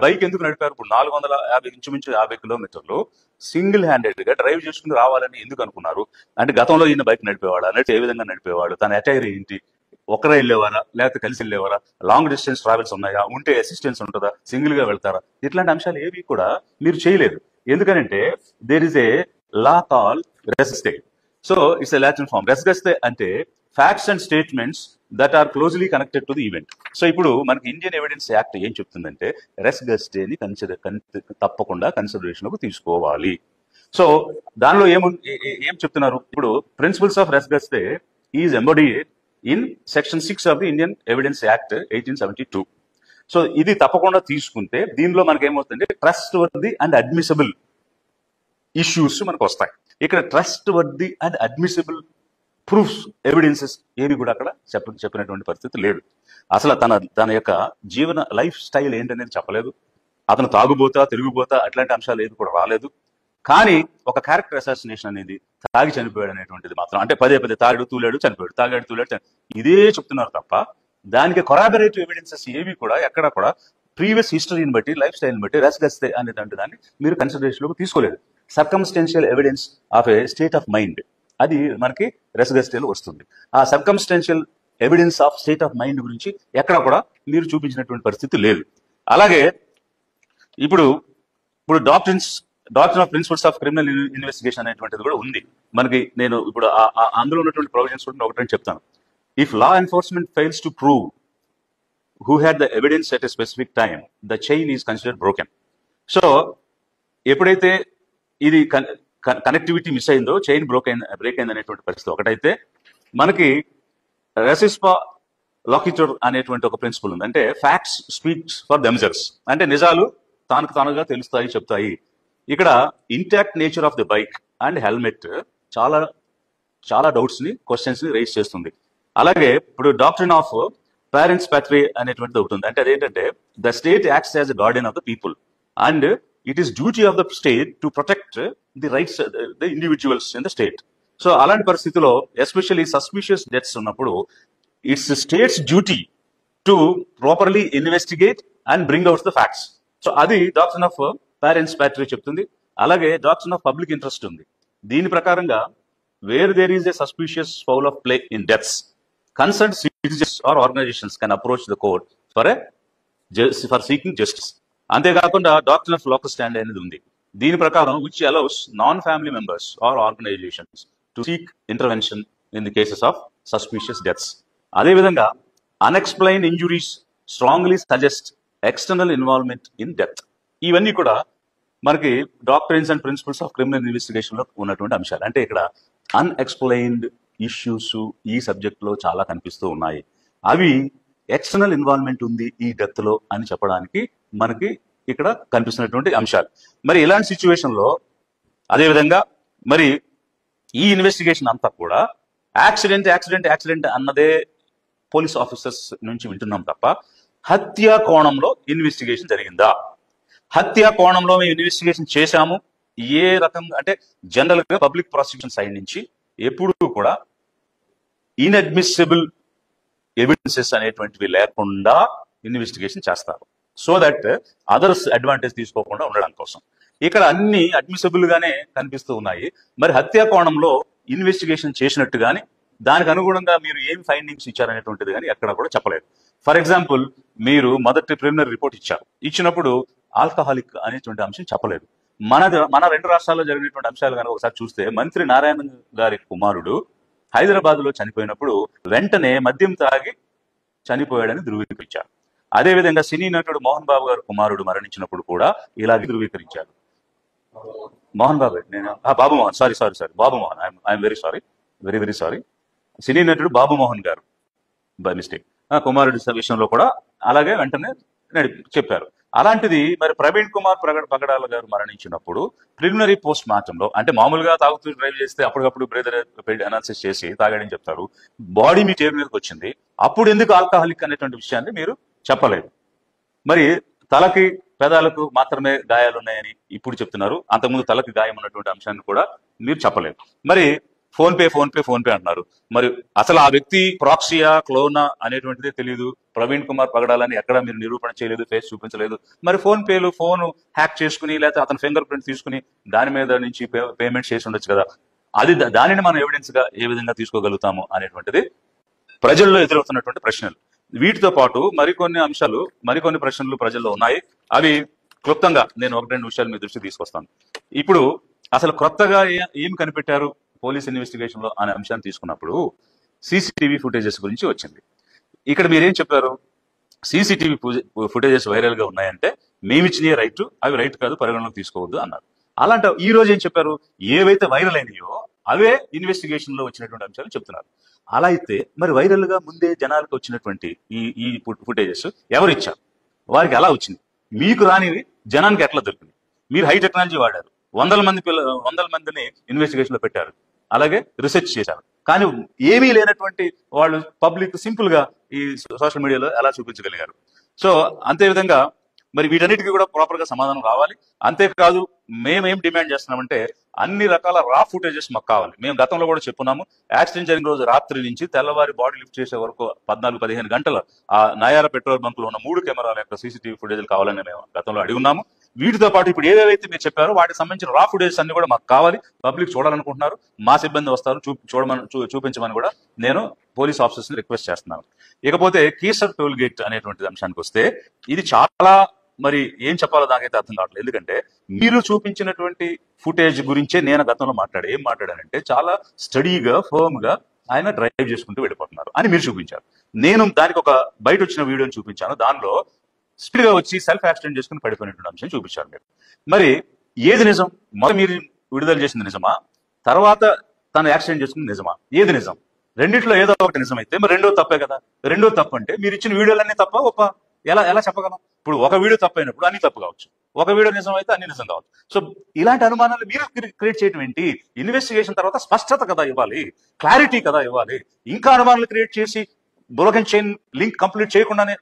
బైక్ ఎందుకు నడిపారు? ఇప్పుడు 450 ఇంచుమించు 50 కిలోమీటర్లు సింగిల్ హ్యాండెడ్ గా డ్రైవ్ చేసుకుని రావాలని ఎందుకు అనుకున్నారు? అంటే గతంలో ఈయన బైక్ నడిపేవాడు, అన్నట్టు ఏ విధంగా నడిపేవాడు? తన అటైర్ ఏంటి? ఒకరే వెళ్ళేవారా, లేకపోతే కలిసి వెళ్ళేవారా? లాంగ్ డిస్టెన్స్ ట్రావెల్స్ ఉన్నాయా? ఉంటే అసిస్టెన్స్ ఉంటుందా? సింగిల్ గా వెళ్తారా? ఇట్లాంటి అంశాలు ఏవి కూడా మీరు చేయలేదు. ఎందుకంటే there is a law call res gestae. So it's a Latin form. Res gestae అంటే facts and statements that are closely connected to the event. So ఇప్పుడు మనకి ఇండియన్ ఎవిడెన్స్ యాక్ట్ ఏం చెప్తుందంటే రెస్గెస్టేని తప్పకుండా కన్సిడరేషన్ కు తీసుకోవాలి. సో దానిలో ఏం చెప్తున్నారు? ఇప్పుడు principles of res gestae is embodied in section 6 of the Indian evidence act 1872. So ఇది తప్పకుండా తీసుకుంటే దీనిలో మనకి ఏమవుతుందంటే trustworthy and admissible issues మనకు వస్తాయి. ఇక్కడ trustworthy and admissible proofs, evidences ఏవి కూడా అక్కడ చెప్పినటువంటి పరిస్థితి లేదు. అసలు తన యొక్క జీవన లైఫ్ స్టైల్ ఏంటనేది చెప్పలేదు. అతను తిరుగుబోతా అట్లాంటి అంశాలు ఏది కూడా రాలేదు. కానీ ఒక క్యారెక్టర్ అసాసినేషన్ అనేది తాగి చనిపోయాడు అనేటువంటిది మాత్రం, అంటే పదే తాగాడు చనిపోయాడు ఇదే చెప్తున్నారు తప్ప దానికి కొరాబరేటివ్ ఎవిడెన్సెస్ ఏవి కూడా ఎక్కడ కూడా ప్రీవియస్ హిస్టరీని బట్టి, లైఫ్ స్టైల్ని బట్టి రెస్గెస్తే అనేటువంటి దాన్ని మీరు కన్సిడరేషన్లోకి తీసుకోలేదు. Circumstantial evidence of a state of mind అది మనకి రెస్గెస్టేలో వస్తుంది. ఆ circumstantial evidence of state of mind గురించి ఎక్కడ కూడా మీరు చూపించినటువంటి పరిస్థితి లేదు. అలాగే ఇప్పుడు doctrine of principles of criminal investigation అనేటువంటిది కూడా ఉంది మనకి. నేను ఇప్పుడు అందులో ఉన్నటువంటి ప్రొవిజన్స్ కూడా ఒకటి చెప్తాను. If law enforcement fails to prove who had the evidence at a specific time, the chain is considered broken. So ఎప్పుడైతే ఇది కనెక్టివిటీ మిస్ అయిందో, చైన్ బ్రేక్ అయింది అనేటువంటి పరిస్థితి ఒకటైతే, మనకి రెసిస్పా లాకిటర్ అనేటువంటి ఒక ప్రిన్సిపల్ ఉంది. అంటే ఫ్యాక్ట్స్ స్పీక్స్ ఫర్ దెమ్సెల్వ్స్, అంటే నిజాలు తానుగా తెలుస్తాయి, చెప్తాయి. ఇక్కడ intact nature of the bike and helmet చాలా డౌట్స్ ని, క్వశ్చన్స్ ని రైజ్ చేస్తుంది. అలాగే ఇప్పుడు డాక్ట్రిన్ ఆఫ్ పేరెంట్స్ ప్యాట్రీ అనేటువంటిది ఒకటి ఉంది. అంటే అదేంటంటే the state acts as the guardian of the people and it is duty of the state to protect the rights the individuals in the state. So అలాంటి పరిస్థితిలో ఎస్పెషల్లీ సస్పిషియస్ డెత్స్ ఉన్నప్పుడు it's state's duty to properly investigate and bring out the facts. So అది doctrine of parens patriae చెప్తుంది. అలాగే doctrine of public interest ఉంది. దీని ప్రకారంగా where there is a suspicious foul of play in deaths, concerned citizens or organizations can approach the court for seeking justice. అంతేకాకుండా doctrine of locus stand అనేది ఉంది. దీని ప్రకారం which allows non-family members or organizations to seek intervention in the cases of suspicious deaths. అదేవిధంగా unexplained injuries strongly suggest external involvement in death. ఇవన్నీ కూడా మనకి doctrines and principles of criminal investigation లో ఉన్నటువంటి అంశాలు. అంటే ఇక్కడ అన్ఎక్స్ప్లెయిన్డ్ ఇష్యూస్ ఈ సబ్జెక్ట్ లో చాలా కనిపిస్తూ ఉన్నాయి. అవి ఎక్స్టర్నల్ ఇన్వాల్వ్మెంట్ ఉంది ఈ డెత్ లో అని చెప్పడానికి మనకి ఇక్కడ కనిపిస్తున్నటువంటి అంశాలు. మరి ఇలాంటి సిచ్యువేషన్ లో అదేవిధంగా మరి ఈ ఇన్వెస్టిగేషన్ అంతా కూడా యాక్సిడెంట్ అన్నదే పోలీస్ ఆఫీసర్స్ నుంచి వింటున్నాం తప్ప హత్యా కోణంలో ఇన్వెస్టిగేషన్ జరిగిందా? హత్యా కోణంలో మేము ఇన్వెస్టిగేషన్ చేశాము. ఏ రకంగా అంటే జనరల్ గా పబ్లిక్ ప్రాసిక్యూషన్ సైడ్ నుంచి ఎప్పుడూ కూడా ఇన్అడ్మిసిబుల్ ఎవిడెన్సెస్ అనేటువంటివి లేకుండా ఇన్వెస్టిగేషన్ చేస్తారు, సో దట్ అదర్స్ అడ్వాంటేజ్ తీసుకోకుండా ఉండడం కోసం. ఇక్కడ అన్ని అడ్మిసిబుల్ గానే కనిపిస్తూ ఉన్నాయి. మరి హత్యా కోణంలో ఇన్వెస్టిగేషన్ చేసినట్టు కానీ దానికి అనుగుణంగా మీరు ఏం ఫైండింగ్స్ ఇచ్చారనేటువంటిది కానీ ఎక్కడ కూడా చెప్పలేదు. ఫర్ ఎగ్జాంపుల్, మీరు మొదటి ప్రిలిమినరీ రిపోర్ట్ ఇచ్చారు. ఇచ్చినప్పుడు ఆల్కహాలిక్ అనేటువంటి అంశం చెప్పలేదు. మన రెండు రాష్ట్రాల్లో జరిగినటువంటి అంశాలు కనుక ఒకసారి చూస్తే, మంత్రి నారాయణ గారి కుమారుడు హైదరాబాద్ లో చనిపోయినప్పుడు వెంటనే మద్యం తాగి చనిపోయాడని ధృవీకరించారు. అదేవిధంగా సినీ నటుడు మోహన్ బాబు గారి కుమారుడు మరణించినప్పుడు కూడా ఇలాగే ధృవీకరించారు. మోహన్ బాబు, నేను Babu Mohan, sorry Babu Mohan, I'm very sorry, very sorry. సినీ నటుడు బాబు మోహన్ గారు బై మిస్టేక్ కుమారుడి విషయంలో కూడా అలాగే వెంటనే చెప్పారు. అలాంటిది మరి ప్రవీణ్ కుమార్ పగడాల గారు మరణించినప్పుడు ప్రిలిమినరీ పోస్ట్ మార్టంలో, అంటే మామూలుగా తాగుతూ డ్రైవ్ చేస్తే అప్పటికప్పుడు బ్రేదర్ అనాలిసిస్ చేసి తాగాడని చెప్తారు. బాడీ మీ టేబుల్ మీదకి వచ్చింది, అప్పుడు ఎందుకు ఆల్కహాలిక్ అనేటువంటి విషయాన్ని మీరు చెప్పలేదు. మరి తలకి పెదాలకు మాత్రమే గాయాలు ఉన్నాయని ఇప్పుడు చెప్తున్నారు, అంతకుముందు తలకి గాయం ఉన్నటువంటి అంశాన్ని కూడా మీరు చెప్పలేదు. మరి ఫోన్ పే అంటున్నారు. మరి అసలు ఆ వ్యక్తి ప్రాక్సియా క్లోనా అనేటువంటిదే తెలియదు. ప్రవీణ్ కుమార్ పగడాలని ఎక్కడ మీరు నిరూపణ చేయలేదు, ఫేస్ చూపించలేదు. మరి ఫోన్ హ్యాక్ చేసుకుని లేకపోతే అతని ఫింగర్ ప్రింట్ తీసుకుని దాని మీద నుంచి పేమెంట్ చేసి ఉండొచ్చు కదా. దానిని మనం ఎవిడెన్స్ గా ఏ విధంగా తీసుకోగలుగుతాము అనేటువంటిది ప్రజల్లో ఎదురవుతున్నటువంటి ప్రశ్నలు. వీటితో పాటు మరికొన్ని ప్రశ్నలు ప్రజల్లో ఉన్నాయి. అవి క్లుప్తంగా నేను 1-2 విషయాలు మీ దృష్టి తీసుకొస్తాను. ఇప్పుడు అసలు కొత్తగా ఏం కనిపెట్టారు పోలీస్ ఇన్వెస్టిగేషన్ లో అనే అంశాన్ని తీసుకున్నప్పుడు సీసీటీవీ ఫుటేజెస్ గురించి వచ్చింది. ఇక్కడ మీరేం చెప్పారు? సీసీటీవీ ఫుటేజెస్ వైరల్ గా ఉన్నాయంటే మేమిచ్చినే రైట్, అవి రైట్ కాదు, పరిగణలోకి తీసుకోవద్దు అన్నారు. అలాంటి ఈ రోజు ఏం చెప్పారు? ఏవైతే వైరల్ అయినాయో అవే ఇన్వెస్టిగేషన్ లో వచ్చినటువంటి అంశాలు చెప్తున్నారు. అలా అయితే మరి వైరల్ గా ముందే జనాలకు వచ్చినటువంటి ఈ ఫుటేజెస్ ఎవరు ఇచ్చారు? వారికి ఎలా వచ్చింది? మీకు రానివి జనానికి ఎట్లా దొరికింది? మీరు హై టెక్నాలజీ వాడారు, వందల మందిని ఇన్వెస్టిగేషన్ లో పెట్టారు, అలాగే రీసెర్చ్ చేశారు. కానీ ఏమీ లేనటువంటి వాళ్ళు పబ్లిక్ సింపుల్ గా ఈ సోషల్ మీడియాలో ఎలా చూపించగలిగారు? సో అంతే విధంగా మరి వీటన్నిటికీ కూడా ప్రాపర్ గా సమాధానం రావాలి. అంతేకాదు, మేమేం డిమాండ్ చేస్తున్నామంటే అన్ని రకాల రా ఫుటేజెస్ మాకు కావాలి. మేము గతంలో కూడా చెప్పున్నాము, యాక్సిడెంట్ జరిగిన రోజు రాత్రి నుంచి తెల్లవారి బాడీ లిఫ్ట్ చేసే వరకు 14-15 గంటల ఆ నయార పెట్రోల్ బంక్ లో ఉన్న 3 కెమెరాల యొక్క సీసీటీవీ ఫుటేజ్లు కావాలని మేము గతంలో అడిగి ఉన్నాము. వీటితో పాటు ఇప్పుడు ఏవేవైతే మీరు చెప్పారో వాటికి సంబంధించిన రా ఫుటేజెస్ అన్ని కూడా మాకు కావాలి. పబ్లిక్ చూడాలనుకుంటున్నారు, మా సిబ్బంది వస్తారు, చూపించమని కూడా నేను పోలీస్ ఆఫీసర్స్ ని రిక్వెస్ట్ చేస్తున్నాను. ఇకపోతే కీసర్ టోల్ గేట్ అనేటువంటి అంశానికి వస్తే, ఇది చాలా మరి ఏం చెప్పాలో నాకైతే అర్థం కావట్లేదు. ఎందుకంటే మీరు చూపించినటువంటి ఫుటేజ్ గురించే నేను గతంలో ఏం మాట్లాడానంటే చాలా స్టడీగా ఫర్మ్ గా ఆయన డ్రైవ్ చేసుకుంటూ వెళ్ళిపోతున్నారు అని మీరు చూపించారు. నేను దానికి ఒక బయట వచ్చిన వీడియోని చూపించాను. దానిలో స్పీడ్ గా వచ్చి సెల్ఫ్ యాక్సిడెంట్ చేసుకుని పడిపోయినటువంటి అంశం చూపించారు మీరు. మరి ఏది నిజం? మొదట మీరు విడుదల చేసింది నిజమా, తర్వాత తను యాక్సిడెంట్ చేసుకుని నిజమా? ఏది నిజం? రెండిట్లో ఏదో ఒకటి నిజమైతే మరి రెండో తప్పే కదా. రెండో తప్పు అంటే మీరు ఇచ్చిన వీడియోలన్నీ తప్ప ఒప్ప ఎలా చెప్పగలం? ఇప్పుడు ఒక వీడియో తప్పైనప్పుడు అన్ని తప్పు కావచ్చు, ఒక వీడియో నిజం అయితే అన్ని నిజం కావచ్చు. సో ఇలాంటి అనుమానాలు మీరు క్రియేట్ చేయడం ఏంటి? ఇన్వెస్టిగేషన్ తర్వాత స్పష్టత కదా ఇవ్వాలి, క్లారిటీ కదా ఇవ్వాలి. ఇంకా అనుమానాలు క్రియేట్ చేసి బ్రోకెన్ చైన్ లింక్ కంప్లీట్ చేయకుండానే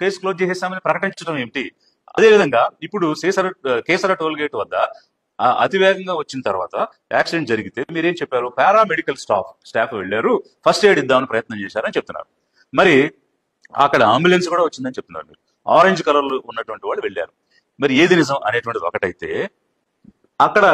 కేసు క్లోజ్ చేసేసామని ప్రకటించడం ఏమిటి? అదేవిధంగా ఇప్పుడు కేసర టోల్ గేట్ వద్ద అతివేగంగా వచ్చిన తర్వాత యాక్సిడెంట్ జరిగితే మీరేం చెప్పారు? పారామెడికల్ స్టాఫ్ వెళ్ళారు, ఫస్ట్ ఎయిడ్ ఇద్దామని ప్రయత్నం చేశారని చెప్తున్నారు. మరి అక్కడ అంబులెన్స్ కూడా వచ్చిందని చెప్తున్నారు. మీరు ఆరెంజ్ కలర్ లో ఉన్నటువంటి వాళ్ళు వెళ్ళారు. మరి ఏది నిజం అనేటువంటిది ఒకటైతే, అక్కడ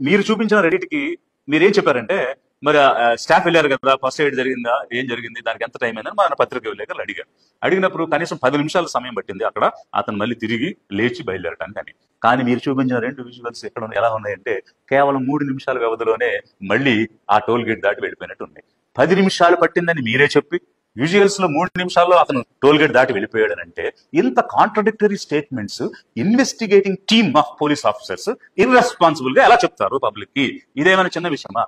మీరు చూపించిన రెండింటికి మీరేం చెప్పారంటే, మరి స్టాఫ్ వెళ్ళారు కదా, ఫస్ట్ ఎయిడ్ జరిగిందా, ఏం జరిగింది, దానికి ఎంత టైం అయిందని మన పత్రిక విలేకరులు అడిగినప్పుడు కనీసం 10 నిమిషాల సమయం పట్టింది అక్కడ అతను మళ్ళీ తిరిగి లేచి బయలుదేరటానికి. కానీ మీరు చూపించిన 2 విజువల్స్ ఎలా ఉన్నాయంటే కేవలం 3 నిమిషాల వ్యవధిలోనే మళ్ళీ ఆ టోల్ గేట్ దాటి వెళ్ళిపోయినట్టు ఉన్నాయి. 10 నిమిషాలు పట్టిందని మీరే చెప్పి విజువల్స్ లో 3 నిమిషాల్లో అతను టోల్ గేట్ దాటి వెళ్ళిపోయాడనంటే ఇంత contradictory statements investigating team of police officers irresponsible గా ఎలా చెప్తారు పబ్లిక్ కి? ఇదేమైనా చిన్న విషయమా?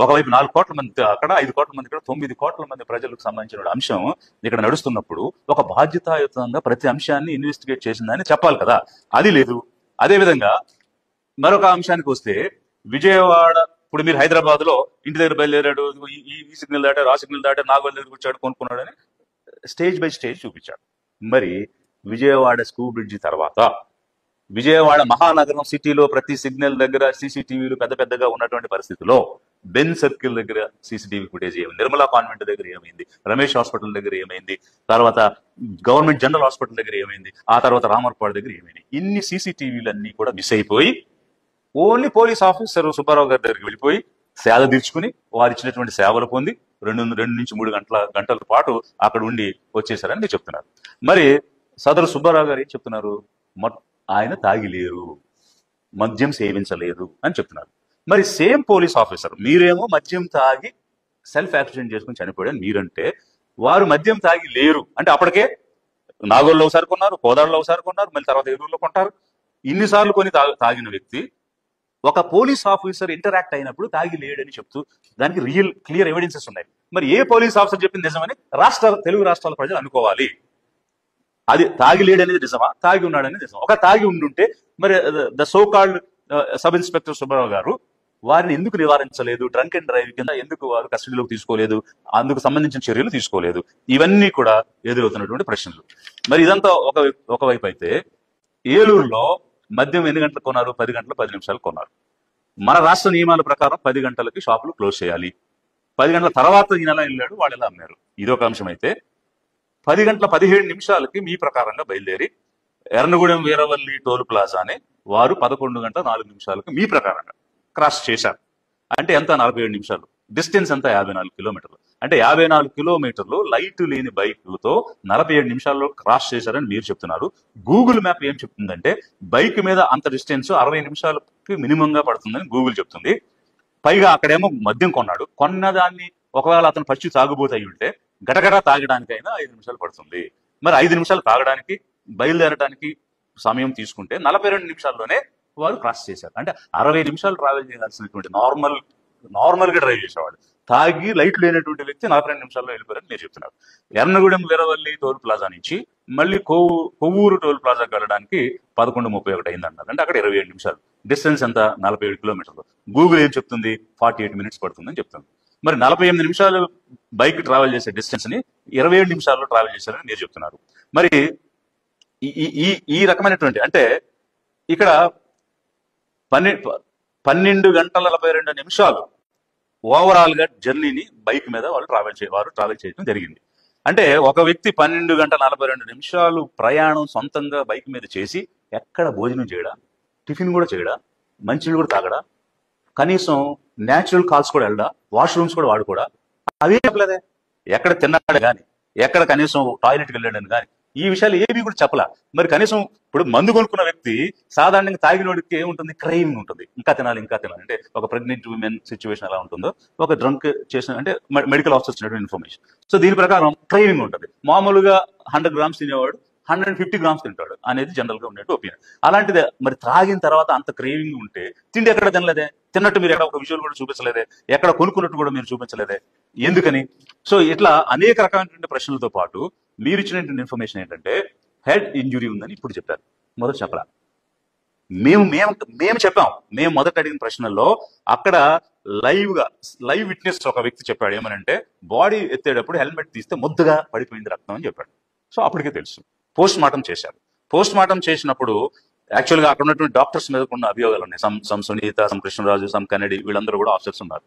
ఒకవైపు 4 కోట్ల మంది అక్కడ, 5 కోట్ల మంది ఇక్కడ, 9 కోట్ల మంది ప్రజలకు సంబంధించిన అంశం ఇక్కడ నడుస్తున్నప్పుడు ఒక బాధ్యతాయుతంగా ప్రతి అంశాన్ని ఇన్వెస్టిగేట్ చేసిందని చెప్పాలి కదా. అది లేదు. అదేవిధంగా మరొక అంశానికి వస్తే, విజయవాడ, ఇప్పుడు మీరు హైదరాబాద్ లో ఇంటి దగ్గర బయలుదేరాడు, ఈ సిగ్నల్ దాటారు, ఆ సిగ్నల్ దాటారు, నాగోల్ దగ్గర వచ్చాడు, కొనుక్కున్నాడు అని స్టేజ్ బై స్టేజ్ చూపించాడు. మరి విజయవాడ స్కూ బ్రిడ్జి తర్వాత విజయవాడ మహానగరం సిటీలో ప్రతి సిగ్నల్ దగ్గర సీసీటీవీలు పెద్ద పెద్దగా ఉన్నటువంటి పరిస్థితిలో బెన్ సర్కిల్ దగ్గర సీసీటీవీ ఫుటేజ్ ఏమైంది, నిర్మలా కాన్వెంట్ దగ్గర ఏమైంది, రమేష్ హాస్పిటల్ దగ్గర ఏమైంది, తర్వాత గవర్నమెంట్ జనరల్ హాస్పిటల్ దగ్గర ఏమైంది, ఆ తర్వాత రామర్పాడు దగ్గర ఏమైంది, ఇన్ని సీసీటీవీలన్నీ కూడా మిస్ అయిపోయి ఓన్లీ పోలీస్ ఆఫీసర్ సుబ్బారావు గారి దగ్గరికి వెళ్ళిపోయి సేద తీర్చుకుని వారు ఇచ్చినటువంటి సేవలు పొంది 2 నుంచి 3 గంటల పాటు అక్కడ ఉండి వచ్చేసారని మీరు చెప్తున్నారు. మరి సదరు సుబ్బారావు గారు ఏం చెప్తున్నారు? ఆయన తాగి లేరు, మద్యం సేవించలేదు అని చెప్తున్నారు. మరి సేమ్ పోలీస్ ఆఫీసర్ మీరేమో మద్యం తాగి సెల్ఫ్ యాక్సిడెంట్ చేసుకుని చనిపోయాడు మీరంటే, వారు మద్యం తాగి లేరు అంటే అప్పటికే నాగోల్లో ఒకసారి కొన్నారు, కోదాడలో ఒకసారి కొన్నారు, మళ్ళీ తర్వాత ఎదురులో కొంటారు. ఇన్నిసార్లు కొని తాగిన వ్యక్తి ఒక పోలీస్ ఆఫీసర్ ఇంటరాక్ట్ అయినప్పుడు తాగి లేడని చెప్తూ దానికి క్లియర్ ఎవిడెన్సెస్ ఉన్నాయి. మరి ఏ పోలీస్ ఆఫీసర్ చెప్పింది నిజమని తెలుగు రాష్ట్రాల ప్రజలు అనుకోవాలి. అది తాగి లేడనేది నిజమా, తాగి ఉన్నాడనేది నిజమా? ఒక తాగి ఉండుంటే మరి the so called sub inspector Subbarao గారు వారిని ఎందుకు నివారించలేదు, డ్రంక్ అండ్ డ్రైవ్ కింద ఎందుకు వారు కస్టడీలోకి తీసుకోలేదు, అందుకు సంబంధించిన చర్యలు తీసుకోలేదు? ఇవన్నీ కూడా ఎదురవుతున్నటువంటి ప్రశ్నలు. మరి ఇదంతా ఒకవైపు అయితే, ఏలూరులో మద్యం ఎన్ని గంటలకు కొన్నారు? 10 గంటల 10 నిమిషాలు కొన్నారు. మన రాష్ట్ర నియమాల ప్రకారం 10 గంటలకి షాపులు క్లోజ్ చేయాలి. 10 గంటల తర్వాత ఈయన ఎలా వెళ్ళాడు, వాళ్ళు ఎలా అమ్మారు, ఇదొక అంశం అయితే, 10 గంటల 17 నిమిషాలకి మీ ప్రకారంగా బయలుదేరి ఎర్నగూడెం వీరవల్లి టోల్ ప్లాజాని వారు 11 గంటల 4 నిమిషాలకి మీ ప్రకారంగా క్రాస్ చేశారు. అంటే ఎంత? 47 నిమిషాలు. డిస్టెన్స్ ఎంత? 54 కిలోమీటర్లు. అంటే 54 కిలోమీటర్లు లైట్ లేని బైక్లతో 47 నిమిషాల్లో క్రాస్ చేశారని మీరు చెప్తున్నారు. గూగుల్ మ్యాప్ ఏం చెప్తుందంటే బైక్ మీద అంత డిస్టెన్స్ 60 నిమిషాలకి మినిమంగా పడుతుందని గూగుల్ చెప్తుంది. పైగా అక్కడేమో మద్యం కొన్నాడు. కొన్నదాన్ని ఒకవేళ అతను పచ్చి తాగుబోతు అయి ఉంటే గటగట తాగడానికైనా 5 నిమిషాలు పడుతుంది. మరి 5 నిమిషాలు తాగడానికి బయలుదేరడానికి సమయం తీసుకుంటే 42 నిమిషాల్లోనే వారు క్రాస్ చేశారు. అంటే 60 నిమిషాలు ట్రావెల్ చేయాల్సినటువంటి నార్మల్ గా డ్రైవ్ చేసేవాడు తాగి లైట్ లేనటువంటి వ్యక్తి 42 నిమిషాల్లో వెళ్ళిపోయారని మీరు చెప్తున్నారు. ఎర్నగూడెం వీరవల్లి టోల్ ప్లాజా నుంచి మళ్ళీ కొవ్వూరు టోల్ ప్లాజాకి వెళ్ళడానికి 11:31 అయింది అన్నారు. అంటే అక్కడ 27 నిమిషాలు. డిస్టెన్స్ ఎంత? 47 కిలోమీటర్లు. గూగుల్ ఏం చెప్తుంది? 48 మినిట్స్ పడుతుందని చెప్తుంది. మరి 48 నిమిషాలు బైక్ ట్రావెల్ చేసే డిస్టెన్స్ ని 27 నిమిషాల్లో ట్రావెల్ చేశారని మీరు చెప్తున్నారు. మరి ఈ రకమైనటువంటి అంటే ఇక్కడ 12 గంటల 42 నిమిషాలు ఓవరాల్ గా జర్నీని బైక్ మీద వారు ట్రావెల్ చేయడం జరిగింది. అంటే ఒక వ్యక్తి 12 గంటల 42 నిమిషాలు ప్రయాణం సొంతంగా బైక్ మీద చేసి ఎక్కడ భోజనం చేయడా, టిఫిన్ కూడా చేయడా, మంచినీళ్ళు కూడా తాగడా, కనీసం న్యాచురల్ కాల్స్ కూడా వెళ్ళడా, వాష్రూమ్స్ కూడా వాడుకోడా, అవే చెప్పలేదే. ఎక్కడ తిన్నాడు కానీ, ఎక్కడ కనీసం టాయిలెట్కి వెళ్ళాడని కానీ, ఈ విషయాలు ఏవి కూడా చెప్పలా. మరి కనీసం ఇప్పుడు మందు కొనుక్కున్న వ్యక్తి సాధారణంగా తాగినోడికి ఏముంటుంది? క్రైవింగ్ ఉంటుంది. ఇంకా తినాలి అంటే ఒక ప్రెగ్నెంట్ ఉమెన్ సిచ్యువేషన్ ఎలా ఉంటుందో, ఒక డ్రంక్ చేసిన అంటే మెడికల్ ఆఫీసర్ వచ్చినటువంటి ఇన్ఫర్మేషన్. సో దీని ప్రకారం క్రైవింగ్ ఉంటుంది. మామూలుగా 100 గ్రామ్స్ తినేవాడు 150 గ్రామ్స్ తింటాడు అనేది జనరల్ గా ఉండే ఒపీనియన్. అలాంటిదే మరి త్రాగిన తర్వాత అంత క్రేవింగ్ ఉంటే తిండి ఎక్కడ తినలేదే, తిన్నట్టు మీరు ఎక్కడ ఒక విజువల్ కూడా చూపించలేదే, ఎక్కడ కొనుక్కున్నట్టు కూడా మీరు చూపించలేదే, ఎందుకని? సో ఇట్లా అనేక రకమైనటువంటి ప్రశ్నలతో పాటు మీరు ఇచ్చినటువంటి ఇన్ఫర్మేషన్ ఏంటంటే హెడ్ ఇంజురీ ఉందని ఇప్పుడు చెప్పారు. మొదట చెప్పరా? మేము చెప్పాం. మేము మొదట అడిగిన ప్రశ్నల్లో అక్కడ లైవ్ విట్నెస్ ఒక వ్యక్తి చెప్పాడు. ఏమనంటే బాడీ ఎత్తేటప్పుడు హెల్మెట్ తీస్తే ముద్దగా పడిపోయింది రక్తం అని చెప్పాడు. సో అప్పటికే తెలుసు. పోస్ట్ మార్టం చేశారు. పోస్ట్ మార్టం చేసినప్పుడు యాక్చువల్ గా అక్కడ ఉన్నటువంటి డాక్టర్స్ మీద ఉన్న అభియోగాలు ఉన్నాయి. Some Sunitha, some Krishnaraju, some Kannadi, వీళ్ళందరూ కూడా ఆఫీసర్స్ ఉన్నారు.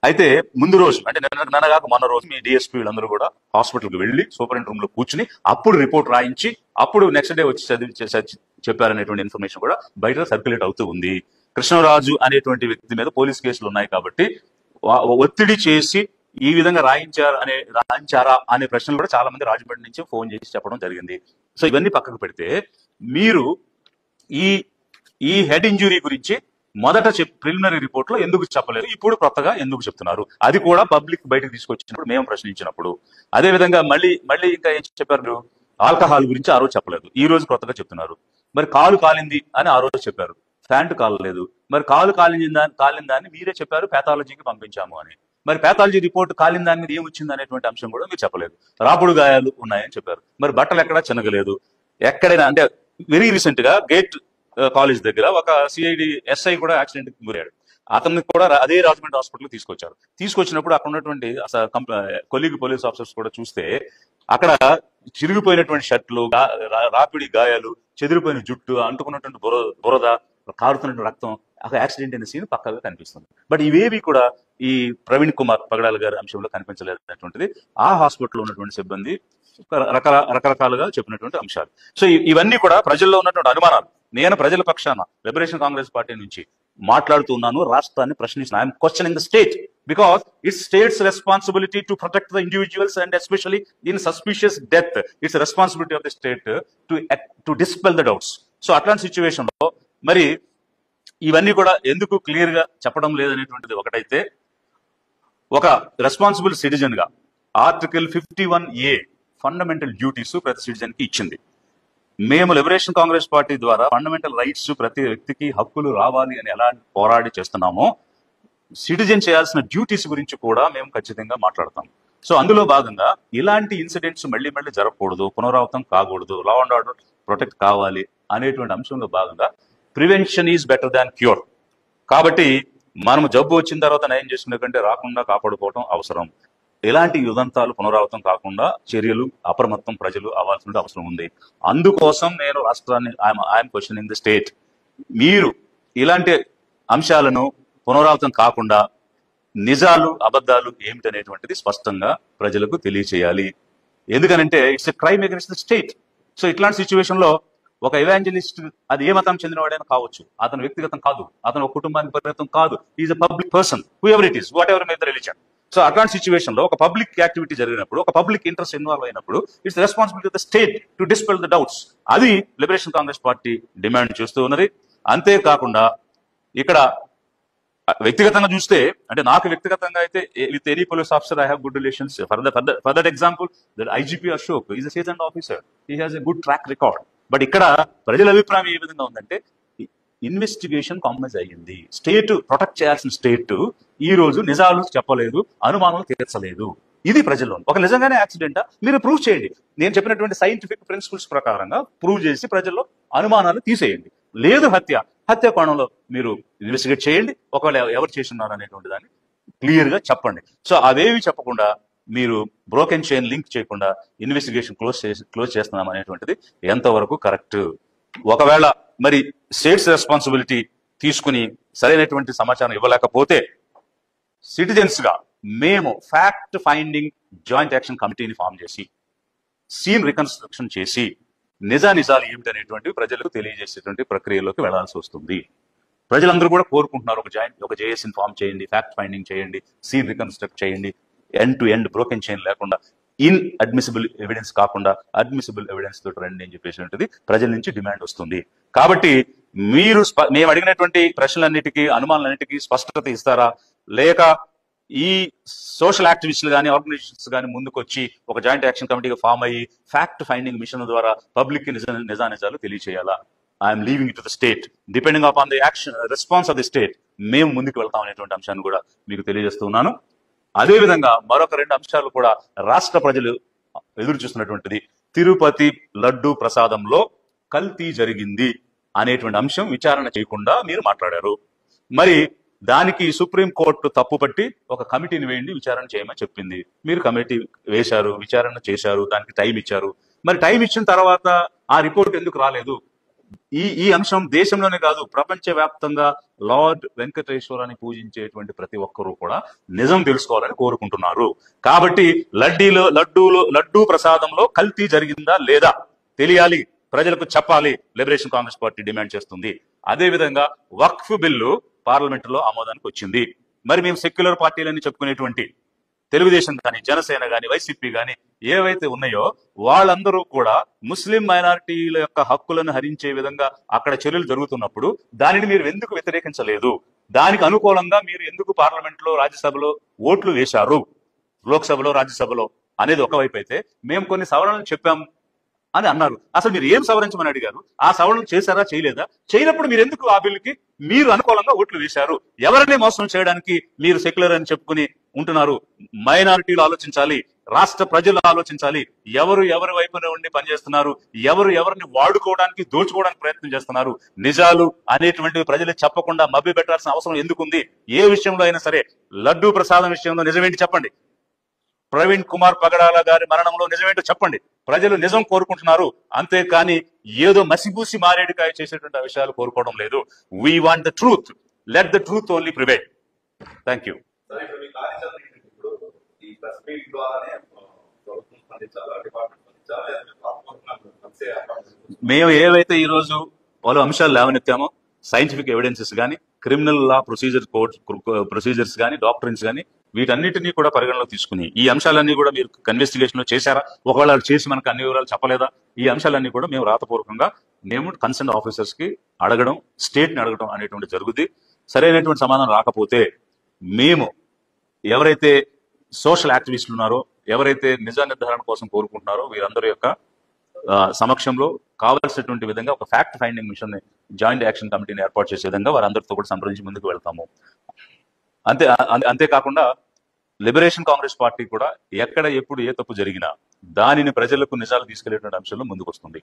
అయితే ముందు రోజు అంటే నిన్నగాక మొన్న రోజు మీ డిఎస్పీ వీళ్ళందరూ కూడా హాస్పిటల్కి వెళ్ళి సూపరింట్ రూమ్ లో కూర్చుని అప్పుడు రిపోర్ట్ రాయించి అప్పుడు నెక్స్ట్ డే వచ్చి చెప్పారనేటువంటి ఇన్ఫర్మేషన్ కూడా బయట సర్క్యులేట్ అవుతూ ఉంది. కృష్ణరాజు అనేటువంటి వ్యక్తి మీద పోలీస్ కేసులు ఉన్నాయి కాబట్టి ఒత్తిడి చేసి ఈ విధంగా రాయించారా అనే ప్రశ్నలు కూడా చాలా మంది రాజమండ్రి నుంచి ఫోన్ చేసి చెప్పడం జరిగింది. సో ఇవన్నీ పక్కకు పెడితే మీరు ఈ హెడ్ ఇంజురీ గురించి మొదట ప్రిలిమినరీ రిపోర్ట్ లో ఎందుకు చెప్పలేదు, ఇప్పుడు కొత్తగా ఎందుకు చెప్తున్నారు? అది కూడా పబ్లిక్ బయటకు తీసుకొచ్చినప్పుడు మేము ప్రశ్నించినప్పుడు. అదే విధంగా మళ్ళీ ఇంకా ఏం చెప్పారు? ఆల్కహాల్ గురించి ఆ రోజు చెప్పలేదు, ఈ రోజు కొత్తగా చెప్తున్నారు. మరి కాలు కాలింది అని ఆ రోజు చెప్పారు, ప్యాంటు కాలలేదు. మరి కాలు కాలిన దాన్ని మీరే చెప్పారు పాథాలజీకి పంపించాము అని. మరి పాథాలజీ రిపోర్ట్ కాలిన దాని మీద ఏమొచ్చింది అనేటువంటి అంశం కూడా మీరు చెప్పలేదు. రాపుడు గాయాలు ఉన్నాయని చెప్పారు. మరి బట్టలు ఎక్కడా చినగలేదు. ఎక్కడైనా అంటే వెరీ రీసెంట్ గా గేట్ కాలేజ్ దగ్గర ఒక సిఐడి ఎస్ఐ కూడా యాక్సిడెంట్ కి గురయ్యాడు. అతన్ని కూడా అదే రాజమండ్రి హాస్పిటల్ తీసుకొచ్చారు. తీసుకొచ్చినప్పుడు అక్కడ ఉన్నటువంటి కొలీగ్ పోలీస్ ఆఫీసర్స్ కూడా చూస్తే అక్కడ చిరిగిపోయినటువంటి షర్ట్లు, రాపిడి గాయాలు, చెదిరిపోయిన జుట్టు, అంటుకున్నటువంటి బురద, కారుతున్నటువంటి రక్తం, అక్కడ యాక్సిడెంట్ అయిన సీన్ పక్కగా కనిపిస్తుంది. బట్ ఇవేవి కూడా ఈ ప్రవీణ్ కుమార్ పగడాల గారి అంశంలో కనిపించలేదనేటువంటిది ఆ హాస్పిటల్లో ఉన్నటువంటి సిబ్బంది రకరకాలుగా చెప్పినటువంటి అంశాలు. సో ఇవన్నీ కూడా ప్రజల్లో ఉన్నటువంటి అనుమానాలు. నేను ప్రజల పక్షాన లిబరేషన్ కాంగ్రెస్ పార్టీ నుంచి మాట్లాడుతున్నాను, రాష్ట్రాన్ని ప్రశ్నిస్తున్నాను. I'm questioning the state because it's state's responsibility to protect the individuals and especially in suspicious death. It's responsibility of the state to dispel the doubts. So అట్లాంటి సిచ్యువేషన్ లో మరి ఇవన్నీ కూడా ఎందుకు క్లియర్ గా చెప్పడం లేదనేటువంటిది ఒకటైతే, ఒక రెస్పాన్సిబుల్ సిటిజన్ గా ఆర్టికల్ 51A ఫండమెంటల్ డ్యూటీస్ ప్రతి సిటిజన్ కి ఇచ్చింది. మేము లిబరేషన్ కాంగ్రెస్ పార్టీ ద్వారా ఫండమెంటల్ రైట్స్, ప్రతి వ్యక్తికి హక్కులు రావాలి అని ఎలా పోరాడి చేస్తున్నామో, సిటిజన్ చేయాల్సిన డ్యూటీస్ గురించి కూడా మేము ఖచ్చితంగా మాట్లాడతాం. సో అందులో భాగంగా ఇలాంటి ఇన్సిడెంట్స్ మళ్ళీ జరగకూడదు, పునరావృతం కాకూడదు, లా అండ్ ఆర్డర్ ప్రొటెక్ట్ కావాలి అనేటువంటి అంశంలో భాగంగా prevention is better than cure. కాబట్టి మనం జబ్బు వచ్చిన తర్వాత నయం చేసుకునే కంటే రాకుండా కాపాడుకోవడం అవసరం. ఇలాంటి ఉదంతాలు పునరావృతం కాకుండా చర్యలు అప్రమత్తం ప్రజలు అవ్వాల్సిన అవసరం ఉంది. అందుకోసం నేను రాష్ట్రాన్ని ఐఎమ్ క్వశ్చనింగ్ ది స్టేట్. మీరు ఇలాంటి అంశాలను పునరావృతం కాకుండా నిజాలు అబద్ధాలు ఏమిటనేటువంటిది స్పష్టంగా ప్రజలకు తెలియచేయాలి. ఎందుకనంటే it's a crime against the state. So ఇట్లాంటి సిచ్యువేషన్ లో ఒక ఎవాంజలిస్ట్, అది ఏ మతం చెందినవాడైనా కావచ్చు, అతను వ్యక్తిగతం కాదు, అతను ఒక కుటుంబానికి పరిమితం కాదు, is a public person, who ever it is, what ever may the religion. So అట్లాంటి సిచ్యువేషన్ లో ఒక పబ్లిక్ యాక్టివిటీ జరిగినప్పుడు, ఒక పబ్లిక్ ఇంట్రెస్ట్ ఇన్వాల్వ్ అయినప్పుడు, it's responsibility of the state to dispel the doubts. అది లిబరేషన్ కాంగ్రెస్ పార్టీ డిమాండ్ చేస్తూ ఉన్నది. అంతేకాకుండా ఇక్కడ వ్యక్తిగతంగా చూస్తే, అంటే నాకు వ్యక్తిగతంగా అయితే with any police officer I have good relations. For that example, that IGP Ashok is a seasoned officer, he has a good track record. But ఇక్కడ ప్రజల అభిప్రాయం ఏ విధంగా ఉందంటే, ఇన్వెస్టిగేషన్ కాంప్రమైజ్ అయ్యింది. స్టేట్ ప్రొటెక్ట్ చేయాల్సిన స్టేట్ ఈ రోజు నిజాలు చెప్పలేదు, అనుమానాలు తీర్చలేదు. ఇది ప్రజల్లో ఒక నిజంగానే యాక్సిడెంటా మీరు ప్రూవ్ చేయండి. నేను చెప్పినటువంటి సైంటిఫిక్ ప్రిన్సిపల్స్ ప్రకారంగా ప్రూవ్ చేసి ప్రజల్లో అనుమానాలు తీసేయండి. లేదు హత్య కోణంలో మీరు ఇన్వెస్టిగేట్ చేయండి. ఒకవేళ ఎవరు చేస్తున్నారు అనేటువంటి దాన్ని క్లియర్ గా చెప్పండి. సో అవేవి చెప్పకుండా మీరు బ్రోకెన్ చైన్ లింక్ చేయకుండా ఇన్వెస్టిగేషన్ క్లోజ్ చేస్తున్నాం అనేటువంటిది ఎంతవరకు కరెక్ట్? ఒకవేళ మరి స్టేట్స్ రెస్పాన్సిబిలిటీ తీసుకుని సరైనటువంటి సమాచారం ఇవ్వలేకపోతే, సిటిజన్స్ గా మేము ఫ్యాక్ట్ ఫైండింగ్ జాయింట్ యాక్షన్ కమిటీని ఫామ్ చేసి సీన్ రికన్స్ట్రక్షన్ చేసి నిజాలు ఏమిటనేటువంటి ప్రజలకు తెలియజేసేటువంటి ప్రక్రియలోకి వెళ్లాల్సి వస్తుంది. ప్రజలందరూ కూడా కోరుకుంటున్నారు, ఒక జేఏసీని ఫామ్ చేయండి, ఫ్యాక్ట్ ఫైండింగ్ చేయండి, సీన్ రికన్స్ట్రక్ట్ చేయండి, end to end broken chain లేకుండా, ఇన్ అడ్మిసిబుల్ ఎవిడెన్స్ కాకుండా అడ్మిసిబుల్ ఎవిడెన్స్ తోటి రండి అని చెప్పేసినటువంటిది ప్రజల నుంచి డిమాండ్ వస్తుంది. కాబట్టి మీరు మేము అడిగినటువంటి ప్రశ్నలన్నిటికీ, అనుమానాలన్నిటికీ స్పష్టత ఇస్తారా, లేక ఈ సోషల్ యాక్టివిస్టులు కానీ ఆర్గనైజేషన్స్ కానీ ముందుకు వచ్చి ఒక జాయింట్ యాక్షన్ కమిటీగా ఫామ్ అయ్యి ఫ్యాక్ట్ ఫైండింగ్ మిషన్ ద్వారా పబ్లిక్ కి నిజాలు తెలియచేయాలా? I'm leaving it to the state. Depending upon the action response of the state మేము ముందుకు వెళ్తాం అనేటువంటి అంశాన్ని కూడా మీకు తెలియజేస్తున్నాను. అదేవిధంగా మరొక 2 అంశాలు కూడా రాష్ట్ర ప్రజలు ఎదురు చూస్తున్నటువంటిది, తిరుపతి లడ్డూ ప్రసాదంలో కల్తీ జరిగింది అనేటువంటి అంశం విచారణ చేయకుండా మీరు మాట్లాడారు. మరి దానికి సుప్రీంకోర్టు తప్పుపట్టి ఒక కమిటీని వేయండి, విచారణ చేయమని చెప్పింది. మీరు కమిటీ వేశారు, విచారణ చేశారు, దానికి టైం ఇచ్చారు. మరి టైం ఇచ్చిన తర్వాత ఆ రిపోర్ట్ ఎందుకు రాలేదు? ఈ అంశం దేశంలోనే కాదు, ప్రపంచ వ్యాప్తంగా లార్డ్ వెంకటేశ్వరాన్ని పూజించేటువంటి ప్రతి ఒక్కరూ కూడా నిజం తెలుసుకోవాలని కోరుకుంటున్నారు. కాబట్టి లడ్డూ ప్రసాదంలో కల్తీ జరిగిందా లేదా తెలియాలి, ప్రజలకు చెప్పాలి, లిబరేషన్ కాంగ్రెస్ పార్టీ డిమాండ్ చేస్తుంది. అదే విధంగా వక్ఫ్ బిల్లు పార్లమెంట్ లో ఆమోదానికి వచ్చింది. మరి మేము సెక్యులర్ పార్టీలని చెప్పుకునేటువంటి తెలుగుదేశం కానీ, జనసేన కానీ, వైసీపీ కానీ ఏవైతే ఉన్నాయో వాళ్ళందరూ కూడా ముస్లిం మైనారిటీల యొక్క హక్కులను హరించే విధంగా అక్కడ చర్యలు జరుగుతున్నప్పుడు దానిని మీరు ఎందుకు వ్యతిరేకించలేదు? దానికి అనుకూలంగా మీరు ఎందుకు పార్లమెంట్ లో, రాజ్యసభలో ఓట్లు వేశారు, లోక్సభలో, రాజ్యసభలో అనేది ఒకవైపు అయితే, మేము కొన్ని సవరణలు చెప్పాం అని అన్నారు. అసలు మీరు ఏం సవరించమని అడిగారు? ఆ సవరణలు చేశారా, చేయలేదా? చేయనప్పుడు మీరు ఎందుకు ఆ బిల్లుకి మీరు అనుకూలంగా ఓట్లు వేశారు? ఎవరిని మోసం చేయడానికి మీరు సెక్యులర్ అని చెప్పుకుని ఉంటున్నారు? మైనారిటీలు ఆలోచించాలి, రాష్ట్ర ప్రజలు ఆలోచించాలి. ఎవరు ఎవరి వైపున ఉండి పనిచేస్తున్నారు, ఎవరు ఎవరిని వాడుకోవడానికి దోచుకోవడానికి ప్రయత్నం చేస్తున్నారు, నిజాలు అనేటువంటివి ప్రజలు చెప్పకుండా మభ్య పెట్టాల్సిన అవసరం ఎందుకుంది? ఏ విషయంలో అయినా సరే, లడ్డూ ప్రసాదం విషయంలో నిజమేంటి చెప్పండి, ప్రవీణ్ కుమార్ పగడాల గారి మరణంలో నిజమేంటో చెప్పండి. ప్రజలు నిజం కోరుకుంటున్నారు, అంతేకాని ఏదో మసిబూసి మారేడుకాయ చేసేటువంటి విషయాలు కోరుకోవడం లేదు. We want the truth, let the truth only prevail. Thank you. మేము ఏవైతే ఈ రోజు పలు అంశాలు లేవనెత్తామో, సైంటిఫిక్ ఎవిడెన్సెస్ కానీ, క్రిమినల్ లా ప్రొసీజర్స్ కానీ, డాక్టరీన్స్ కానీ, వీటన్నిటినీ కూడా పరిగణలో తీసుకుని ఈ అంశాలన్నీ కూడా మీరు ఇన్వెస్టిగేషన్ లో చేశారా, ఒకవేళ చేసి మనకు అన్ని వివరాలు చెప్పలేదా, ఈ అంశాలన్నీ కూడా మేము రాతపూర్వకంగా మేము కన్సర్న్ ఆఫీసర్స్ కి అడగడం, స్టేట్ ని అడగడం అనేటువంటి జరుగుద్ది. సరైనటువంటి సమాధానం రాకపోతే మేము ఎవరైతే సోషల్ యాక్టివిస్టులు ఉన్నారో, ఎవరైతే నిజ నిర్ధారణ కోసం కోరుకుంటున్నారో, వీరందరి యొక్క సమక్షంలో కావాల్సినటువంటి విధంగా ఒక ఫ్యాక్ట్ ఫైండింగ్ మిషన్ ని, జాయింట్ యాక్షన్ కమిటీని ఏర్పాటు చేసే విధంగా వారందరితో కూడా సంప్రదించి ముందుకు వెళ్తాము. అంతేకాకుండా లిబరేషన్ కాంగ్రెస్ పార్టీ కూడా ఎక్కడ ఎప్పుడు ఏ తప్పు జరిగినా దానిని ప్రజలకు నిజాలు తీసుకెళ్లేటువంటి అంశంలో ముందుకు వస్తుంది.